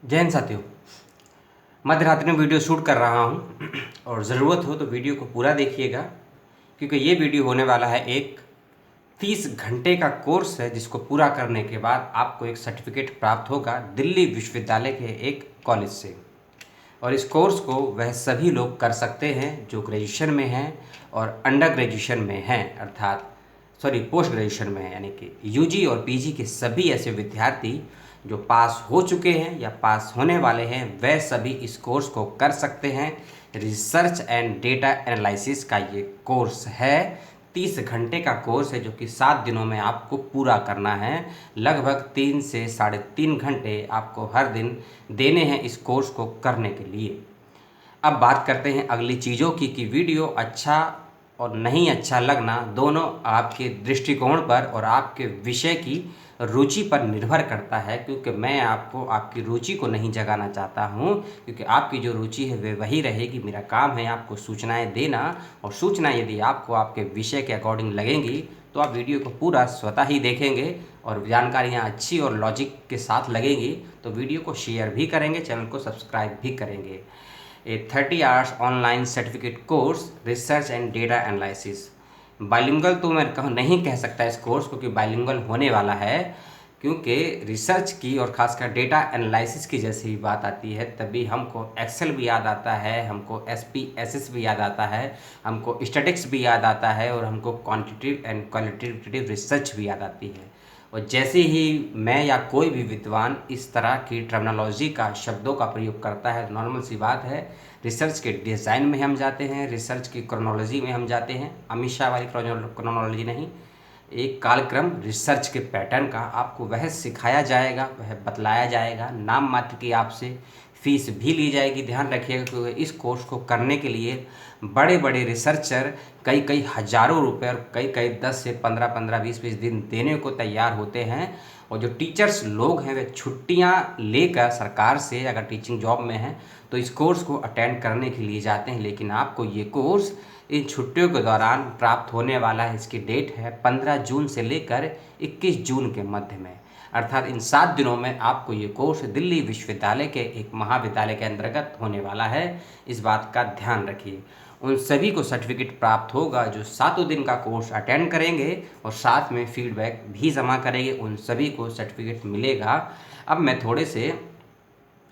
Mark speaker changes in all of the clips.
Speaker 1: जय हिंद साथियों। मध्य रात्रि में वीडियो शूट कर रहा हूँ और ज़रूरत हो तो वीडियो को पूरा देखिएगा, क्योंकि ये वीडियो होने वाला है एक 30 घंटे का कोर्स है, जिसको पूरा करने के बाद आपको एक सर्टिफिकेट प्राप्त होगा दिल्ली विश्वविद्यालय के एक कॉलेज से। और इस कोर्स को वह सभी लोग कर सकते हैं जो ग्रेजुएशन में हैं और अंडर ग्रेजुएशन में हैं, अर्थात पोस्ट ग्रेजुएशन में है, यानी कि यूजी और पीजी के सभी ऐसे विद्यार्थी जो पास हो चुके हैं या पास होने वाले हैं, वह सभी इस कोर्स को कर सकते हैं। रिसर्च एंड डेटा एनालिसिस का ये कोर्स है। 30 घंटे का कोर्स है जो कि 7 दिनों में आपको पूरा करना है। लगभग 3 से 3.5 घंटे आपको हर दिन देने हैं इस कोर्स को करने के लिए। अब बात करते हैं अगली चीज़ों की कि वीडियो अच्छा और नहीं अच्छा लगना दोनों आपके दृष्टिकोण पर और आपके विषय की रुचि पर निर्भर करता है, क्योंकि मैं आपको आपकी रुचि को नहीं जगाना चाहता हूं, क्योंकि आपकी जो रुचि है वे वही रहेगी। मेरा काम है आपको सूचनाएं देना, और सूचना यदि आपको आपके विषय के अकॉर्डिंग लगेंगी तो आप वीडियो को पूरा स्वतः ही देखेंगे और जानकारियाँ अच्छी और लॉजिक के साथ लगेंगी तो वीडियो को शेयर भी करेंगे, चैनल को सब्सक्राइब भी करेंगे। ए 30 hours online certificate course research and data analysis. Bilingual तो मैं नहीं कह सकता इस कोर्स को कि बाइलिंगुअल होने वाला है, क्योंकि रिसर्च की और ख़ासकर डेटा एनालिसिस की जैसी बात आती है तभी हमको एक्सेल भी याद आता है, हमको SPSS भी याद आता है, हमको स्टैटिक्स भी याद आता है और हमको क्वांटिटेटिव एंड क्वालिटेटिव रिसर्च भी याद आती है। और जैसे ही मैं या कोई भी विद्वान इस तरह की टर्मिनोलॉजी का शब्दों का प्रयोग करता है, नॉर्मल सी बात है, रिसर्च के डिज़ाइन में हम जाते हैं, रिसर्च की क्रोनोलॉजी में हम जाते हैं, अमित शाह वाली क्रोनोलॉजी नहीं। एक कालक्रम रिसर्च के पैटर्न का आपको वह सिखाया जाएगा, वह बतलाया जाएगा। नाम मात्र की आपसे फीस भी ली जाएगी। ध्यान रखिएगा, क्योंकि इस कोर्स को करने के लिए बड़े बड़े रिसर्चर कई हज़ारों रुपए और कई 10 से 15 20 दिन देने को तैयार होते हैं। और जो टीचर्स लोग हैं वे छुट्टियां लेकर सरकार से, अगर टीचिंग जॉब में हैं तो इस कोर्स को अटेंड करने के लिए जाते हैं। लेकिन आपको ये कोर्स इन छुट्टियों के दौरान प्राप्त होने वाला है। इसकी डेट है 15 जून से लेकर 21 जून के मध्य में, अर्थात इन 7 दिनों में आपको ये कोर्स दिल्ली विश्वविद्यालय के एक महाविद्यालय के अंतर्गत होने वाला है। इस बात का ध्यान रखिए। उन सभी को सर्टिफिकेट प्राप्त होगा जो 7 दिन का कोर्स अटेंड करेंगे और साथ में फीडबैक भी जमा करेंगे, उन सभी को सर्टिफिकेट मिलेगा। अब मैं थोड़े से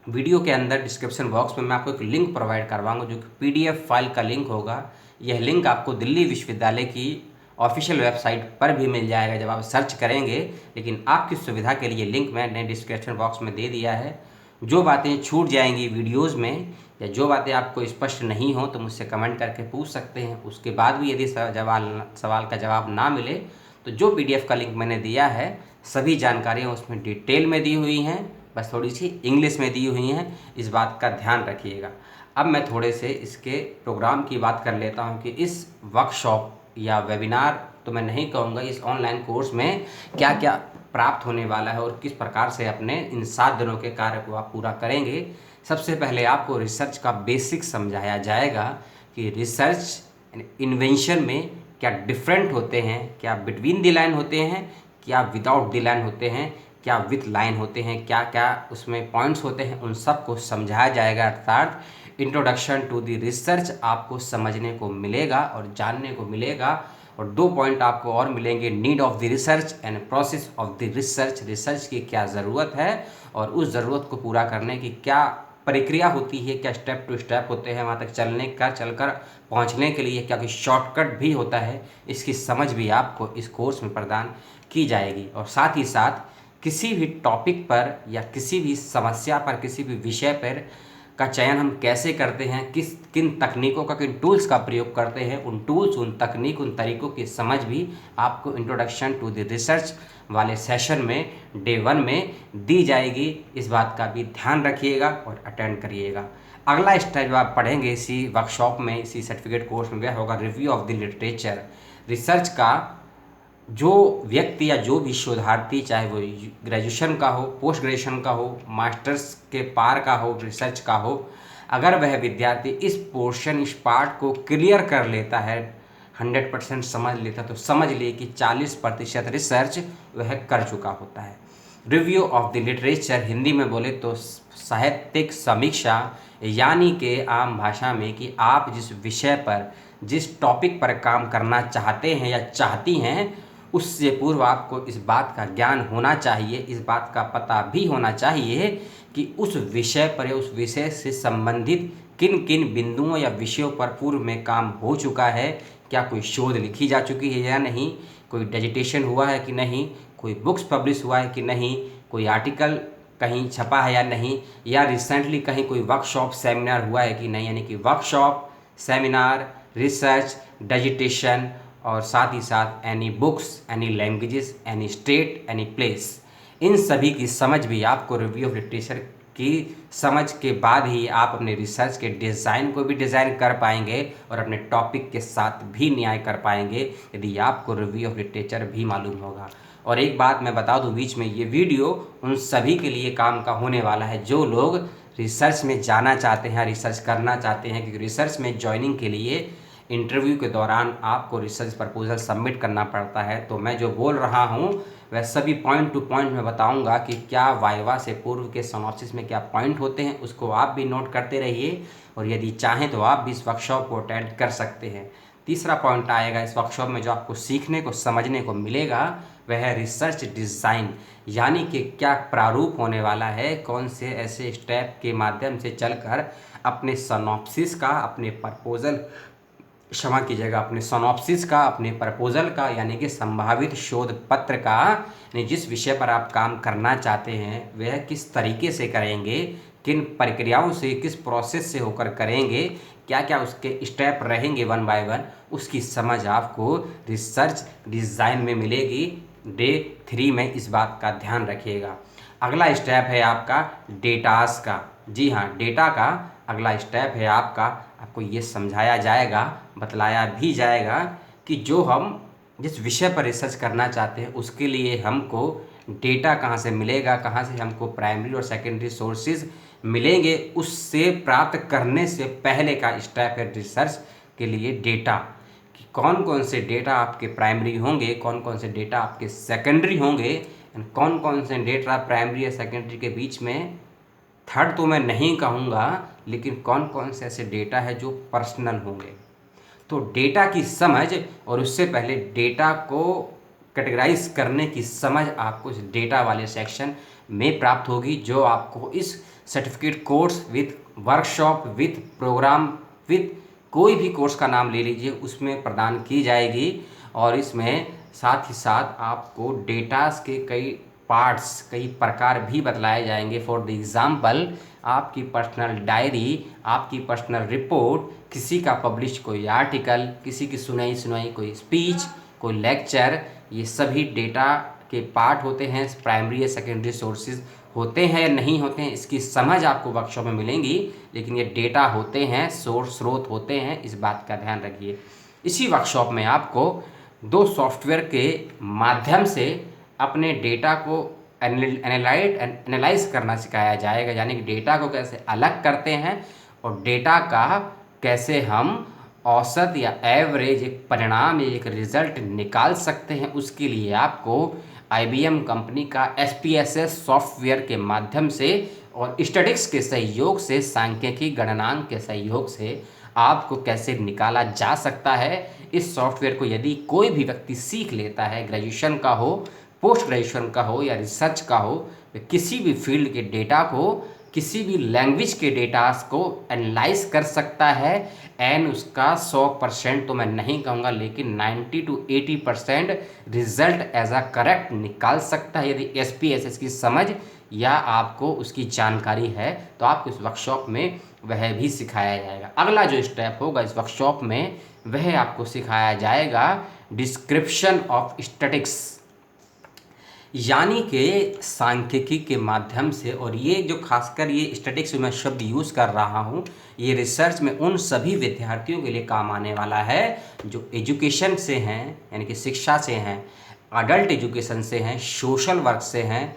Speaker 1: वीडियो के अंदर डिस्क्रिप्शन बॉक्स में मैं आपको एक लिंक प्रोवाइड करवाऊंगा जो कि PDF फाइल का लिंक होगा। यह लिंक आपको दिल्ली विश्वविद्यालय की ऑफिशियल वेबसाइट पर भी मिल जाएगा जब आप सर्च करेंगे, लेकिन आपकी सुविधा के लिए लिंक मैंने डिस्क्रिप्शन बॉक्स में दे दिया है। जो बातें छूट जाएंगी वीडियोज़ में या जो बातें आपको स्पष्ट नहीं हो तो मुझसे कमेंट करके पूछ सकते हैं। उसके बाद भी यदि सवाल का जवाब ना मिले तो जो PDF का लिंक मैंने दिया है सभी जानकारियाँ उसमें डिटेल में दी हुई हैं, बस थोड़ी सी इंग्लिश में दी हुई हैं। इस बात का ध्यान रखिएगा। अब मैं थोड़े से इसके प्रोग्राम की बात कर लेता हूँ कि इस वर्कशॉप या वेबिनार तो मैं नहीं कहूँगा, इस ऑनलाइन कोर्स में क्या क्या प्राप्त होने वाला है और किस प्रकार से अपने इन 7 दिनों के कार्य को आप पूरा करेंगे। सबसे पहले आपको रिसर्च का बेसिक समझाया जाएगा कि रिसर्च इन्वेंशन में क्या डिफरेंट होते हैं, क्या बिटवीन द लाइन होते हैं, क्या विदाउट द लाइन होते हैं, क्या विथ लाइन होते हैं, क्या क्या उसमें पॉइंट्स होते हैं, उन सब को समझाया जाएगा। अर्थात इंट्रोडक्शन टू द रिसर्च आपको समझने को मिलेगा और जानने को मिलेगा। और 2 पॉइंट आपको और मिलेंगे, need of the research and process of the research. Research की क्या ज़रूरत है और उस ज़रूरत को पूरा करने की क्या प्रक्रिया होती है, क्या स्टेप टू स्टेप होते हैं वहाँ तक चलकर पहुँचने के लिए, क्या कोई शॉर्टकट भी होता है, इसकी समझ भी आपको इस कोर्स में प्रदान की जाएगी। और साथ ही साथ किसी भी टॉपिक पर या किसी भी समस्या पर, किसी भी विषय पर का चयन हम कैसे करते हैं, किन तकनीकों का, किन टूल्स का प्रयोग करते हैं, उन टूल्स, उन तकनीक, उन तरीकों की समझ भी आपको इंट्रोडक्शन टू द रिसर्च वाले सेशन में डे 1 में दी जाएगी। इस बात का भी ध्यान रखिएगा और अटेंड करिएगा। अगला स्टेज आप पढ़ेंगे इसी वर्कशॉप में, इसी सर्टिफिकेट कोर्स में, वह होगा review of the literature. Research का जो व्यक्ति या जो भी शोधार्थी, चाहे वो ग्रेजुएशन का हो, पोस्ट ग्रेजुएशन का हो, मास्टर्स के पार का हो, रिसर्च का हो, अगर वह विद्यार्थी इस पोर्शन, इस पार्ट को क्लियर कर लेता है, 100% समझ लेता, तो समझ लिए कि 40% रिसर्च वह कर चुका होता है। Review of the literature, Hindi में बोले तो साहित्यिक समीक्षा, यानी कि आम भाषा में कि आप जिस विषय पर, जिस टॉपिक पर काम करना चाहते हैं या चाहती हैं, उससे पूर्व आपको इस बात का ज्ञान होना चाहिए, इस बात का पता भी होना चाहिए कि उस विषय पर या उस विषय से संबंधित किन किन बिंदुओं या विषयों पर पूर्व में काम हो चुका है, क्या कोई शोध लिखी जा चुकी है या नहीं, कोई डिजिटेशन हुआ है कि नहीं, कोई बुक्स पब्लिश हुआ है कि नहीं, कोई आर्टिकल कहीं छपा है या नहीं, या रिसेंटली कहीं कोई वर्कशॉप सेमिनार हुआ है कि नहीं। यानी कि वर्कशॉप, सेमिनार, रिसर्च, डिजिटेशन और साथ ही साथ any books, any languages, any state, any place, इन सभी की समझ भी आपको रिव्यू ऑफ लिटरेचर की समझ के बाद ही आप अपने रिसर्च के डिज़ाइन को भी डिज़ाइन कर पाएंगे और अपने टॉपिक के साथ भी न्याय कर पाएंगे, यदि आपको रिव्यू ऑफ लिटरेचर भी मालूम होगा। और एक बात मैं बता दूं बीच में, ये वीडियो उन सभी के लिए काम का होने वाला है जो लोग रिसर्च में जाना चाहते हैं, रिसर्च करना चाहते हैं, क्योंकि रिसर्च में ज्वाइनिंग के लिए इंटरव्यू के दौरान आपको रिसर्च प्रपोजल सबमिट करना पड़ता है। तो मैं जो बोल रहा हूँ वह सभी पॉइंट टू पॉइंट में बताऊंगा कि क्या वाइवा से पूर्व के सिनॉप्सिस में क्या पॉइंट होते हैं, उसको आप भी नोट करते रहिए और यदि चाहें तो आप भी इस वर्कशॉप को अटेंड कर सकते हैं। तीसरा पॉइंट आएगा इस वर्कशॉप में जो आपको सीखने को, समझने को मिलेगा, वह है रिसर्च डिज़ाइन, यानी कि क्या प्रारूप होने वाला है, कौन से ऐसे स्टेप के माध्यम से चलकर अपने सिनॉप्सिस का, अपने प्रपोजल, क्षमा कीजिएगा, अपने सिनॉप्सिस का, अपने प्रपोजल का, यानी कि संभावित शोध पत्र का, यानी जिस विषय पर आप काम करना चाहते हैं वह किस तरीके से करेंगे, किन प्रक्रियाओं से, किस प्रोसेस से होकर करेंगे, क्या क्या उसके स्टेप रहेंगे वन बाय वन, उसकी समझ आपको रिसर्च डिज़ाइन में मिलेगी। डे 3 में इस बात का ध्यान रखिएगा। अगला स्टेप है आपका डेटास का। जी हाँ, डेटा का अगला स्टेप है आपको ये समझाया जाएगा, बतलाया भी जाएगा कि जो हम जिस विषय पर रिसर्च करना चाहते हैं उसके लिए हमको डेटा कहाँ से मिलेगा, कहाँ से हमको प्राइमरी और सेकेंडरी सोर्सेज मिलेंगे, उससे प्राप्त करने से पहले का स्टेप है रिसर्च के लिए डेटा, कि कौन कौन से डेटा आपके प्राइमरी होंगे, कौन कौन से डेटा आपके सेकेंडरी होंगे, कौन कौन से डेटा प्राइमरी या सेकेंडरी के बीच में, थर्ड तो मैं नहीं कहूँगा, लेकिन कौन कौन से ऐसे डेटा है जो पर्सनल होंगे। तो डेटा की समझ और उससे पहले डेटा को कैटेगराइज करने की समझ आपको इस डेटा वाले सेक्शन में प्राप्त होगी, जो आपको इस certificate course with workshop with programme with कोई भी कोर्स का नाम ले लीजिए उसमें प्रदान की जाएगी। और इसमें साथ ही साथ आपको डेटास के कई पार्ट्स, कई प्रकार भी बतलाए जाएंगे। फॉर द एग्ज़ाम्पल, आपकी पर्सनल डायरी, आपकी पर्सनल रिपोर्ट, किसी का पब्लिश कोई आर्टिकल, किसी की सुनाई कोई स्पीच, कोई लेक्चर, ये सभी डेटा के पार्ट होते हैं, प्राइमरी या सेकेंडरी सोर्सेज होते हैं या नहीं होते हैं, इसकी समझ आपको वर्कशॉप में मिलेंगी, लेकिन ये डेटा होते हैं, स्रोत होते हैं, इस बात का ध्यान रखिए। इसी वर्कशॉप में आपको 2 सॉफ्टवेयर के माध्यम से अपने डेटा को एनालाइज करना सिखाया जाएगा, यानी कि डेटा को कैसे अलग करते हैं और डेटा का कैसे हम औसत या एवरेज एक परिणाम या एक रिजल्ट निकाल सकते हैं। उसके लिए आपको IBM कंपनी का SPSS सॉफ्टवेयर के माध्यम से और स्टैटिस्टिक्स के सहयोग से, सांख्यिकी गणनांक के सहयोग से आपको कैसे निकाला जा सकता है। इस सॉफ्टवेयर को यदि कोई भी व्यक्ति सीख लेता है, ग्रेजुएशन का हो, पोस्ट ग्रेजुएशन का हो या रिसर्च का हो, किसी भी फील्ड के डेटा को, किसी भी लैंग्वेज के डेटास को एनालाइज कर सकता है एंड उसका 100% तो मैं नहीं कहूँगा, लेकिन 90 to 80% result as a correct निकाल सकता है यदि SPSS की समझ या आपको उसकी जानकारी है। तो आपको इस वर्कशॉप में वह भी सिखाया जाएगा। अगला जो स्टेप होगा इस वर्कशॉप में, वह आपको सिखाया जाएगा डिस्क्रिप्शन ऑफ स्टैटिस्टिक्स, यानी कि सांख्यिकी के माध्यम से। और ये जो खासकर ये स्टैटिस्टिक्स में शब्द यूज़ कर रहा हूँ, ये रिसर्च में उन सभी विद्यार्थियों के लिए काम आने वाला है जो एजुकेशन से हैं, यानी कि शिक्षा से हैं, अडल्ट एजुकेशन से हैं, सोशल वर्क से हैं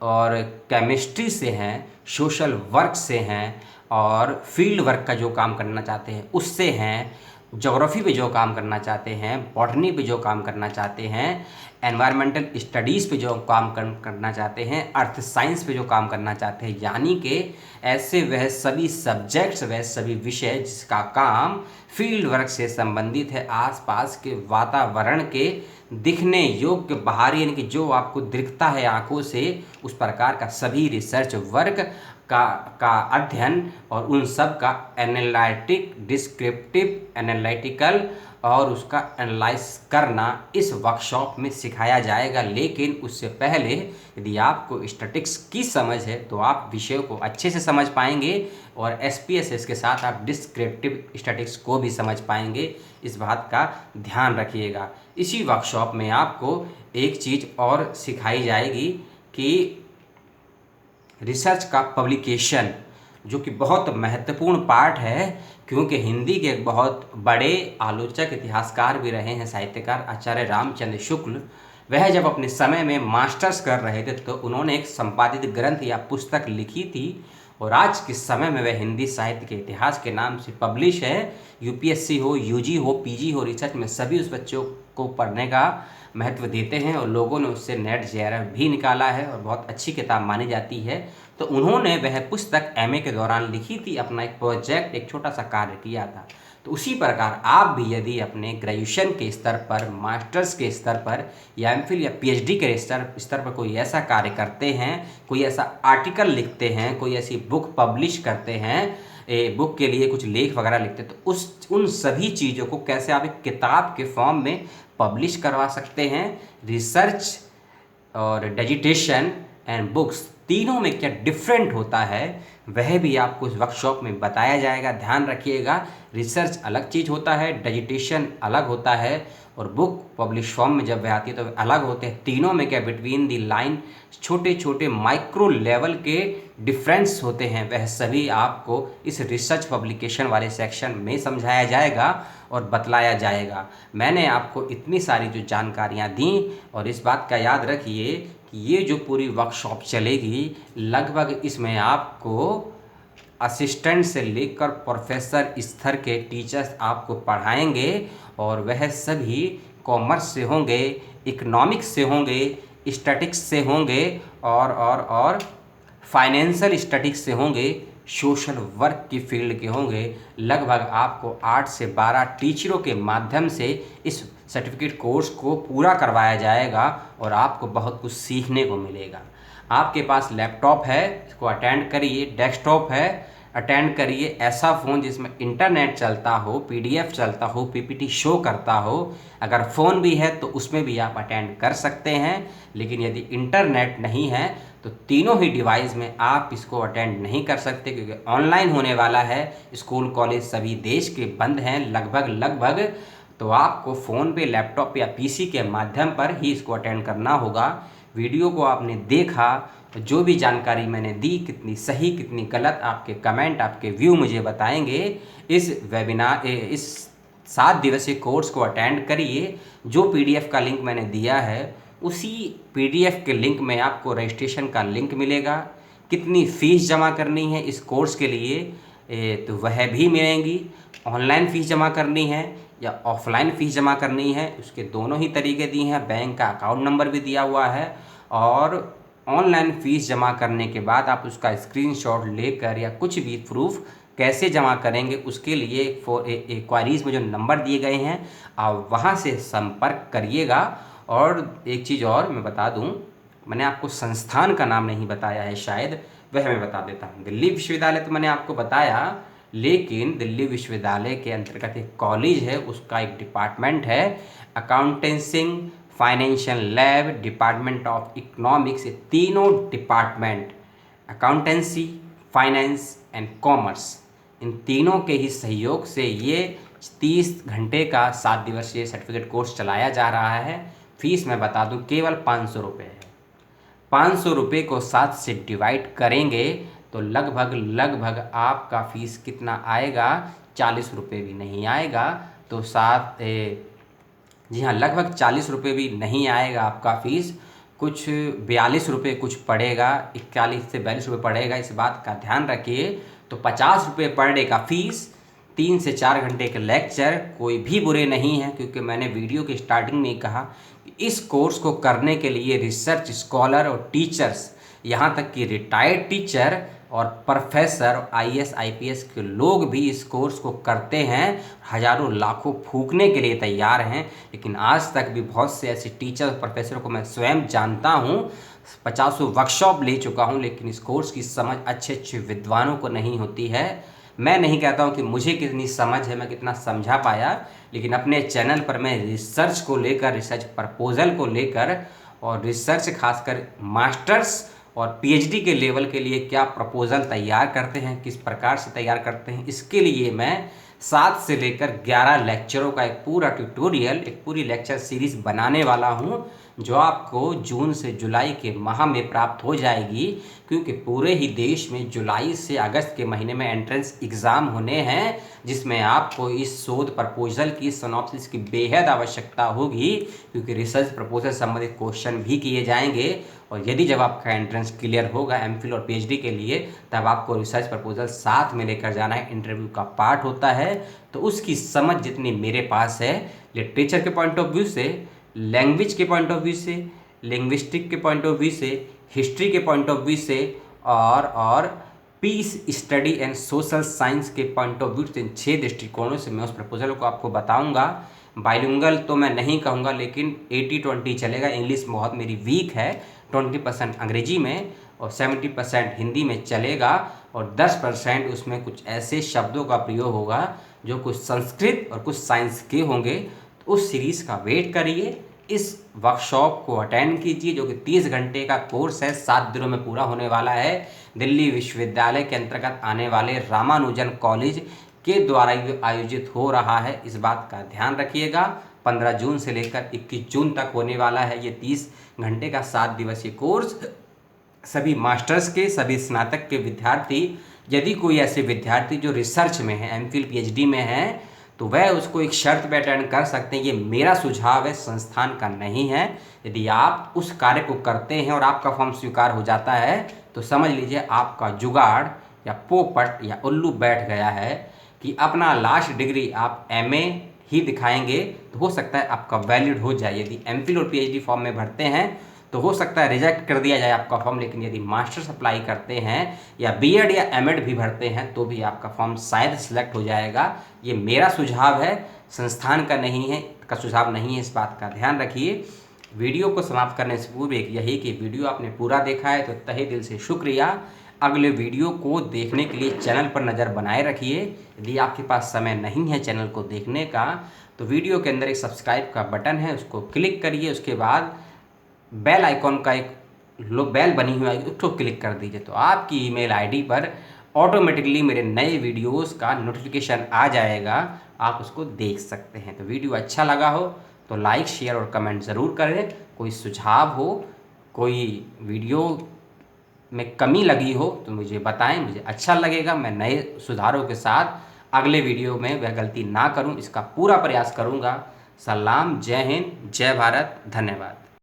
Speaker 1: और केमिस्ट्री से हैं, सोशल वर्क से हैं और फील्ड वर्क का जो काम करना चाहते हैं उससे हैं, ज्योग्राफी पे जो काम करना चाहते हैं, बॉटनी पे जो काम करना चाहते हैं, एनवायरमेंटल स्टडीज़ पे जो काम करना चाहते हैं, अर्थ साइंस पे जो काम करना चाहते हैं, यानी कि ऐसे वह सभी सब्जेक्ट्स, वह सभी विषय जिसका काम फील्ड वर्क से संबंधित है, आसपास के वातावरण के दिखने योग्य बाहरी, यानी कि जो आपको दिखता है आंखों से, उस प्रकार का सभी रिसर्च वर्क का अध्ययन और उन सब का एनालिटिक, डिस्क्रिप्टिव, एनालिटिकल और उसका एनालाइज करना इस वर्कशॉप में सिखाया जाएगा। लेकिन उससे पहले यदि आपको स्टैटिक्स की समझ है तो आप विषयों को अच्छे से समझ पाएंगे और SPSS के साथ आप डिस्क्रिप्टिव स्टैटिक्स को भी समझ पाएंगे। इस बात का ध्यान रखिएगा। इसी वर्कशॉप में आपको एक चीज़ और सिखाई जाएगी कि रिसर्च का पब्लिकेशन, जो कि बहुत महत्वपूर्ण पार्ट है, क्योंकि हिंदी के एक बहुत बड़े आलोचक, इतिहासकार भी रहे हैं, साहित्यकार आचार्य रामचंद्र शुक्ल। वह जब अपने समय में मास्टर्स कर रहे थे तो उन्होंने एक संपादित ग्रंथ या पुस्तक लिखी थी और आज के समय में वह हिंदी साहित्य के इतिहास के नाम से पब्लिश है। UPSC हो, UG हो, PG हो, रिसर्च में सभी उस बच्चों को पढ़ने का महत्व देते हैं और लोगों ने उससे नेट JRF भी निकाला है और बहुत अच्छी किताब मानी जाती है। तो उन्होंने वह पुस्तक MA के दौरान लिखी थी, अपना एक प्रोजेक्ट, एक छोटा सा कार्य किया था। तो उसी प्रकार आप भी यदि अपने ग्रेजुएशन के स्तर पर, मास्टर्स के स्तर पर या MPhil या PhD के स्तर पर कोई ऐसा कार्य करते हैं, कोई ऐसा आर्टिकल लिखते हैं, कोई ऐसी बुक पब्लिश करते हैं, बुक के लिए कुछ लेख वगैरह लिखते हैं, तो उन सभी चीज़ों को कैसे आप एक किताब के फॉर्म में पब्लिश करवा सकते हैं। रिसर्च और डिजिटेशन एंड बुक्स तीनों में क्या डिफरेंट होता है वह भी आपको इस वर्कशॉप में बताया जाएगा। ध्यान रखिएगा, रिसर्च अलग चीज़ होता है, डिजिटेशन अलग होता है और बुक पब्लिश फॉर्म में जब वह आती है तो अलग होते हैं। तीनों में क्या बिटवीन दी लाइन छोटे छोटे माइक्रो लेवल के डिफरेंस होते हैं, वह सभी आपको इस रिसर्च पब्लिकेशन वाले सेक्शन में समझाया जाएगा और बतलाया जाएगा। मैंने आपको इतनी सारी जो जानकारियाँ दी और इस बात का याद रखिए कि ये जो पूरी वर्कशॉप चलेगी, लगभग इसमें आपको असिस्टेंट से लेकर प्रोफेसर स्तर के टीचर्स आपको पढ़ाएंगे और वह सभी कॉमर्स से होंगे, इकोनॉमिक्स से होंगे, स्टैटिक्स से होंगे और फाइनेंशियल स्टैटिक्स से होंगे, सोशल वर्क की फील्ड के होंगे। लगभग आपको 8 से 12 टीचरों के माध्यम से इस सर्टिफिकेट कोर्स को पूरा करवाया जाएगा और आपको बहुत कुछ सीखने को मिलेगा। आपके पास लैपटॉप है, इसको अटेंड करिए, डेस्कटॉप है, अटेंड करिए, ऐसा फ़ोन जिसमें इंटरनेट चलता हो, PDF चलता हो, PPT शो करता हो। अगर फ़ोन भी है तो उसमें भी आप अटेंड कर सकते हैं, लेकिन यदि इंटरनेट नहीं है तो तीनों ही डिवाइस में आप इसको अटेंड नहीं कर सकते, क्योंकि ऑनलाइन होने वाला है। स्कूल कॉलेज सभी देश के बंद हैं लगभग, तो आपको फ़ोन पे, लैपटॉप या PC के माध्यम पर ही इसको अटेंड करना होगा। वीडियो को आपने देखा, जो भी जानकारी मैंने दी कितनी सही कितनी गलत, आपके कमेंट, आपके व्यू मुझे बताएंगे। इस वेबिनार, इस 7 दिवसीय कोर्स को अटेंड करिए। जो PDF का लिंक मैंने दिया है उसी PDF के लिंक में आपको रजिस्ट्रेशन का लिंक मिलेगा। कितनी फ़ीस जमा करनी है इस कोर्स के लिए तो वह भी मिलेंगी। ऑनलाइन फ़ीस जमा करनी है या ऑफलाइन फ़ीस जमा करनी है, उसके दोनों ही तरीके दिए हैं। बैंक का अकाउंट नंबर भी दिया हुआ है और ऑनलाइन फ़ीस जमा करने के बाद आप उसका स्क्रीनशॉट लेकर या कुछ भी प्रूफ कैसे जमा करेंगे उसके लिए क्वारीज़ में जो नंबर दिए गए हैं आप वहाँ से संपर्क करिएगा। और एक चीज़ और मैं बता दूं, मैंने आपको संस्थान का नाम नहीं बताया है, शायद वह मैं बता देता हूं। दिल्ली विश्वविद्यालय तो मैंने आपको बताया, लेकिन दिल्ली विश्वविद्यालय के अंतर्गत एक कॉलेज है, उसका एक डिपार्टमेंट है accountancy, financial lab, department of economics. ये तीनों department, accountancy, finance and commerce, इन तीनों के ही सहयोग से ये 30 घंटे का 7 दिवसीय सर्टिफिकेट कोर्स चलाया जा रहा है। फीस मैं बता दूं केवल 500 रुपये है। 500 रुपये को 7 से डिवाइड करेंगे तो लगभग आपका फ़ीस कितना आएगा, 40 रुपये भी नहीं आएगा। तो जी हाँ, लगभग 40 रुपये भी नहीं आएगा आपका फ़ीस, कुछ 42 रुपये कुछ पड़ेगा, 41 से 42 रुपये पड़ेगा। इस बात का ध्यान रखिए। तो 50 रुपये पर डे का फ़ीस, 3 से 4 घंटे के लेक्चर कोई भी बुरे नहीं हैं, क्योंकि मैंने वीडियो की स्टार्टिंग में ही कहा कि इस कोर्स को करने के लिए रिसर्च स्कॉलर और टीचर्स, यहाँ तक कि रिटायर्ड टीचर और प्रोफेसर IAS IPS के लोग भी इस कोर्स को करते हैं, हज़ारों लाखों फूंकने के लिए तैयार हैं। लेकिन आज तक भी बहुत से ऐसे टीचर और प्रोफेसरों को मैं स्वयं जानता हूँ, 50 वर्कशॉप ले चुका हूँ, लेकिन इस कोर्स की समझ अच्छे अच्छे विद्वानों को नहीं होती है। मैं नहीं कहता हूँ कि मुझे कितनी समझ है, मैं कितना समझा पाया, लेकिन अपने चैनल पर मैं रिसर्च को लेकर, रिसर्च प्रपोजल को लेकर और रिसर्च खासकर मास्टर्स और PhD के लेवल के लिए क्या प्रपोजल तैयार करते हैं, किस प्रकार से तैयार करते हैं, इसके लिए मैं 7 से लेकर 11 लेक्चरों का एक पूरा ट्यूटोरियल, एक पूरी लेक्चर सीरीज़ बनाने वाला हूं, जो आपको जून से जुलाई के माह में प्राप्त हो जाएगी, क्योंकि पूरे ही देश में जुलाई से अगस्त के महीने में एंट्रेंस एग्ज़ाम होने हैं, जिसमें आपको इस शोध प्रपोजल की सिनॉप्सिस की बेहद आवश्यकता होगी, क्योंकि रिसर्च प्रपोजल संबंधित क्वेश्चन भी किए जाएंगे। और यदि जब आपका एंट्रेंस क्लियर होगा MPhil और PhD के लिए, तब आपको रिसर्च प्रपोजल साथ में लेकर जाना है, इंटरव्यू का पार्ट होता है। तो उसकी समझ जितनी मेरे पास है, लिटरेचर के पॉइंट ऑफ व्यू से, लैंग्वेज के पॉइंट ऑफ व्यू से, लिंग्विस्टिक के पॉइंट ऑफ व्यू से, हिस्ट्री के पॉइंट ऑफ व्यू से, और peace study and social science के पॉइंट ऑफ व्यू से, इन 6 दृष्टिकोणों से मैं उस प्रपोजल को आपको बताऊंगा। बाइलिंगुअल तो मैं नहीं कहूँगा, लेकिन 80-20 चलेगा। इंग्लिश बहुत मेरी वीक है, 20% अंग्रेजी में और 70% हिंदी में चलेगा, और 10% उसमें कुछ ऐसे शब्दों का प्रयोग होगा जो कुछ संस्कृत और कुछ साइंस के होंगे। तो उस सीरीज़ का वेट करिए, इस वर्कशॉप को अटेंड कीजिए, जो कि 30 घंटे का कोर्स है, 7 दिनों में पूरा होने वाला है। दिल्ली विश्वविद्यालय के अंतर्गत आने वाले रामानुजन कॉलेज के द्वारा ये आयोजित हो रहा है, इस बात का ध्यान रखिएगा। 15 जून से लेकर 21 जून तक होने वाला है ये 30 घंटे का 7 दिवसीय कोर्स। सभी मास्टर्स के, सभी स्नातक के विद्यार्थी, यदि कोई ऐसे विद्यार्थी जो रिसर्च में है, MPhil PhD में है, तो वह उसको एक शर्त पे अटेंड कर सकते हैं। ये मेरा सुझाव है, संस्थान का नहीं है। यदि आप उस कार्य को करते हैं और आपका फॉर्म स्वीकार हो जाता है, तो समझ लीजिए आपका जुगाड़ या पोपट या उल्लू बैठ गया है कि अपना लास्ट डिग्री आप MA ही दिखाएंगे तो हो सकता है आपका वैलिड हो जाए। यदि MPhil और PhD फॉर्म में भरते हैं तो हो सकता है रिजेक्ट कर दिया जाए आपका फॉर्म, लेकिन यदि मास्टर्स अप्लाई करते हैं या BEd या MAd भी भरते हैं तो भी आपका फॉर्म शायद सिलेक्ट हो जाएगा। ये मेरा सुझाव है, संस्थान का नहीं है, का सुझाव नहीं है, इस बात का ध्यान रखिए। वीडियो को समाप्त करने से पूर्व एक यही कि वीडियो आपने पूरा देखा है तो तहे दिल से शुक्रिया। अगले वीडियो को देखने के लिए चैनल पर नज़र बनाए रखिए। यदि आपके पास समय नहीं है चैनल को देखने का, तो वीडियो के अंदर एक सब्सक्राइब का बटन है, उसको क्लिक करिए। उसके बाद बेल आइकॉन का एक बेल बनी हुई है, उसको क्लिक कर दीजिए, तो आपकी ईमेल ID पर ऑटोमेटिकली मेरे नए वीडियोस का नोटिफिकेशन आ जाएगा, आप उसको देख सकते हैं। तो वीडियो अच्छा लगा हो तो लाइक, शेयर और कमेंट ज़रूर करें। कोई सुझाव हो, कोई वीडियो में कमी लगी हो तो मुझे बताएं, मुझे अच्छा लगेगा। मैं नए सुधारों के साथ अगले वीडियो में वह गलती ना करूं, इसका पूरा प्रयास करूंगा। सलाम, जय हिंद, जय भारत, धन्यवाद।